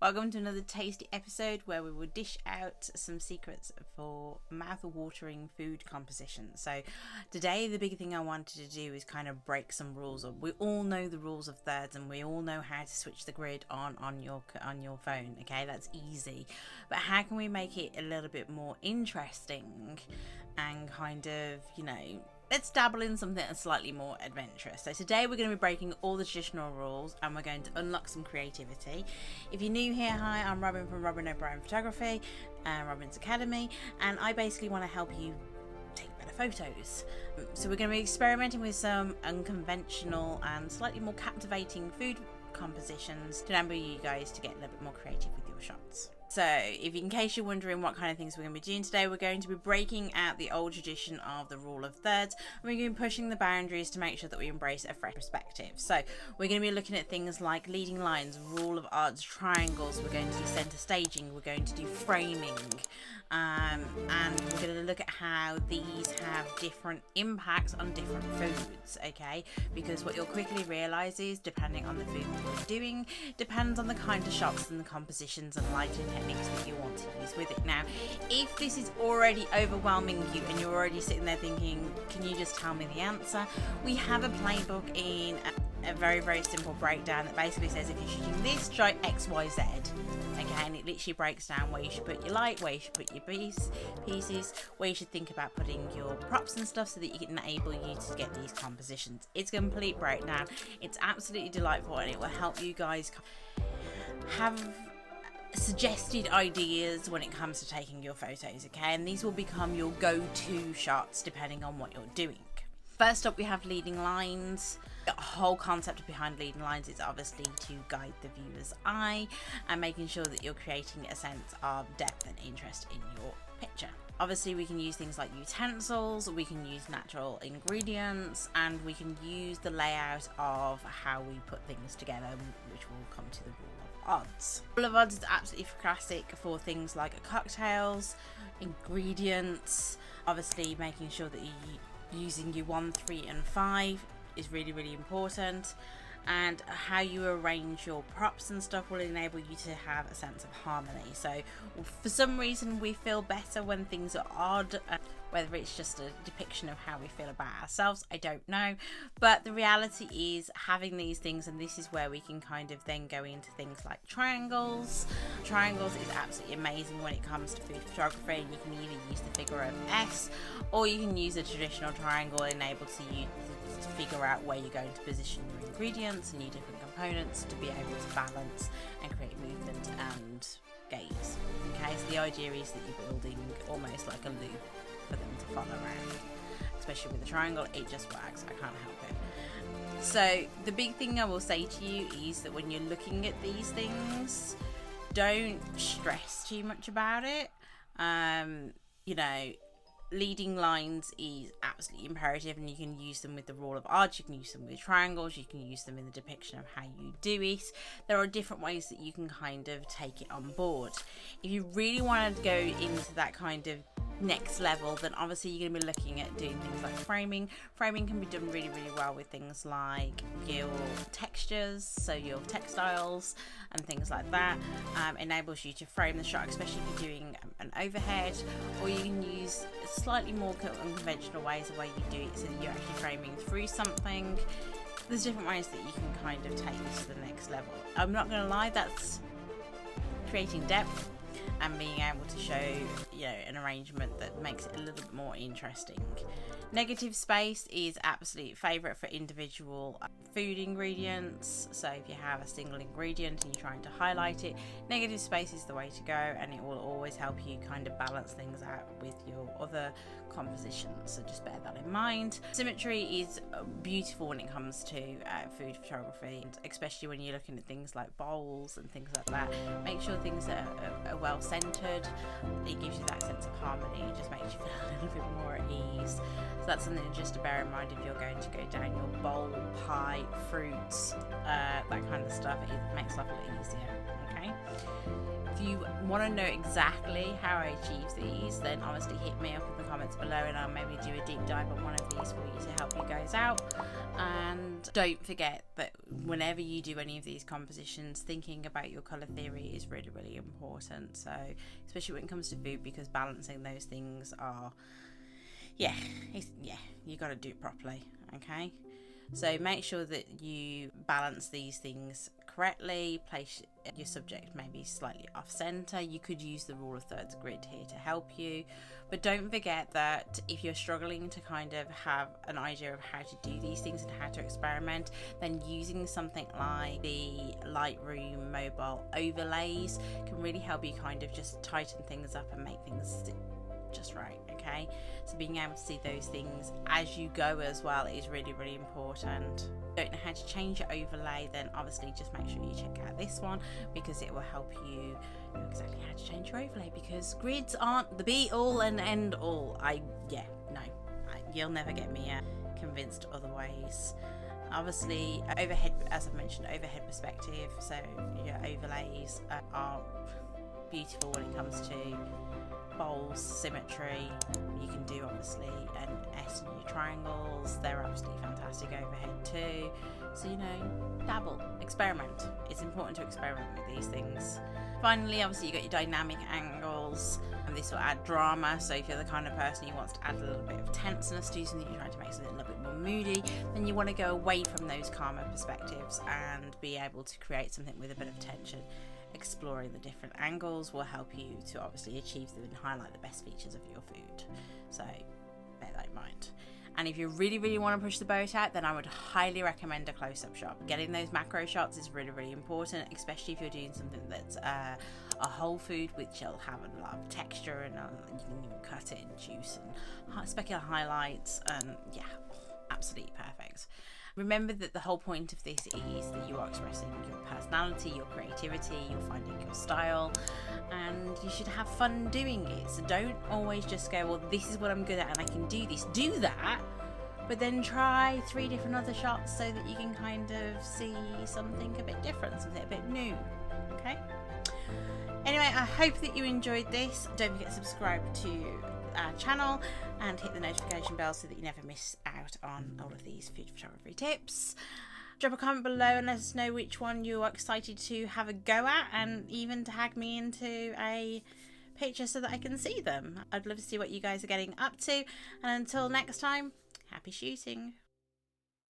Welcome to another tasty episode where we will dish out some secrets for mouth-watering food composition. So today the big thing I wanted to do is kind of break some rules up. We all know the rules of thirds and we all know how to switch the grid on your phone, okay? That's easy. But how can we make it a little bit more interesting and kind of, let's dabble in something that's slightly more adventurous. So today we're going to be breaking all the traditional rules and we're going to unlock some creativity. If you're new here, hi, I'm Robyn from Robyn Photography and Robyn's Academy, and I basically want to help you take better photos. So we're going to be experimenting with some unconventional and slightly more captivating food compositions to enable you guys to get a little bit more creative with your shots. So, in case you're wondering what kind of things we're going to be doing today, we're going to be breaking out the old tradition of the rule of thirds, and we're going to be pushing the boundaries to make sure that we embrace a fresh perspective. So, we're going to be looking at things like leading lines, rule of odds, triangles, we're going to do center staging, we're going to do framing, and we're going to look at how these have different impacts on different foods, okay? Because what you'll quickly realise is, depending on the food that you're doing, depends on the kind of shots and the compositions and lighting techniques that you want to use with it. Now, if this is already overwhelming you and you're already sitting there thinking, can you just tell me the answer? We have a playbook in a very, very simple breakdown that basically says if you're shooting this, try X, Y, Z. Okay, and it literally breaks down where you should put your light, where you should put your pieces, where you should think about putting your props and stuff so that you can enable you to get these compositions. It's a complete breakdown. It's absolutely delightful and it will help you guys have suggested ideas when it comes to taking your photos, okay? And these will become your go-to shots depending on what you're doing. First up, we have leading lines. The whole concept behind leading lines is obviously to guide the viewer's eye and making sure that you're creating a sense of depth and interest in your picture. Obviously, we can use things like utensils, we can use natural ingredients, and we can use the layout of how we put things together, which will come to the rule of odds. Rule of odds is absolutely classic for things like cocktails, ingredients, obviously making sure that you're using your 1, 3 and 5 is really, really important, and how you arrange your props and stuff will enable you to have a sense of harmony. So for some reason we feel better when things are odd, whether it's just a depiction of how we feel about ourselves, I don't know, but the reality is having these things, and this is where we can kind of then go into things like triangles. Triangles is absolutely amazing when it comes to food photography, and you can either use the figure of S or you can use a traditional triangle enabled to you to figure out where you're going to position your ingredients and your different components to be able to balance and create movement and gaze. Okay, so the idea is that you're building almost like a loop for them to follow around. Especially with the triangle, it just works, I can't help it. So the big thing I will say to you is that when you're looking at these things, don't stress too much about it. Leading lines is absolutely imperative, and you can use them with the rule of odds, you can use them with triangles, you can use them in the depiction of how you do it. There are different ways that you can kind of take it on board. If you really want to go into that kind of next level, then obviously you're going to be looking at doing things like framing. Framing can be done really, really well with things like your textures, so your textiles and things like that. Enables you to frame the shot, especially if you're doing an overhead, or you can use slightly more unconventional ways of way you do it so that you're actually framing through something. There's different ways that you can kind of take this to the next level. I'm not going to lie, that's creating depth and being able to show an arrangement that makes it a little bit more interesting. Negative space is absolute favourite for individual food ingredients. So if you have a single ingredient and you're trying to highlight it, negative space is the way to go, and it will always help you kind of balance things out with your other compositions, so just bear that in mind. Symmetry is beautiful when it comes to food photography, especially when you're looking at things like bowls and things like that. Make sure things are well centered. It gives you that sense of harmony, it just makes you feel a little bit more at ease. So that's something just to bear in mind if you're going to go down your bowl, pie, fruits, that kind of stuff. It makes life a little easier. Okay, if you want to know exactly how I achieve these, then obviously hit me up in the comments below and I'll maybe do a deep dive on one of these for you to help you guys out. And don't forget that whenever you do any of these compositions, thinking about your colour theory is really, really important. So especially when it comes to food, because balancing those things are, you got to do it properly, okay? So make sure that you balance these things correctly, place your subject maybe slightly off center. You could use the rule of thirds grid here to help you, but don't forget that if you're struggling to kind of have an idea of how to do these things and how to experiment, then using something like the Lightroom mobile overlays can really help you kind of just tighten things up and make things just right, okay? So being able to see those things as you go as well is really, really important. Don't know how to change your overlay, then obviously just make sure you check out this one, because it will help you know exactly how to change your overlay, because grids aren't the be all and end all. You'll never get me convinced otherwise. Obviously overhead, as I've mentioned, overhead perspective, so your overlays are beautiful when it comes to bowls, symmetry. You can do obviously an S in your triangles, they're absolutely fantastic overhead too. So dabble, experiment. It's important to experiment with these things. Finally, obviously you got your dynamic angles, and this will add drama. So if you're the kind of person who wants to add a little bit of tenseness to something, you're trying to make something a little bit more moody, then you want to go away from those calmer perspectives and be able to create something with a bit of tension. Exploring the different angles will help you to obviously achieve them and highlight the best features of your food. So bear that in mind. And if you really, really want to push the boat out, then I would highly recommend a close-up shot. Getting those macro shots is really, really important, especially if you're doing something that's a whole food, which will have a lot of texture, and you can even cut it and juice and specular highlights, and absolutely perfect. Remember that the whole point of this is that you are expressing your personality, your creativity, you're finding your style, and you should have fun doing it. So don't always just go, well, this is what I'm good at and I can do this. Do that, but then try 3 different other shots so that you can kind of see something a bit different, something a bit new, okay? Anyway, I hope that you enjoyed this. Don't forget to subscribe to our channel and hit the notification bell so that you never miss out on all of these food photography tips. Drop a comment below and let us know which one you are excited to have a go at, and even tag me into a picture so that I can see them. I'd love to see what you guys are getting up to, and until next time, happy shooting.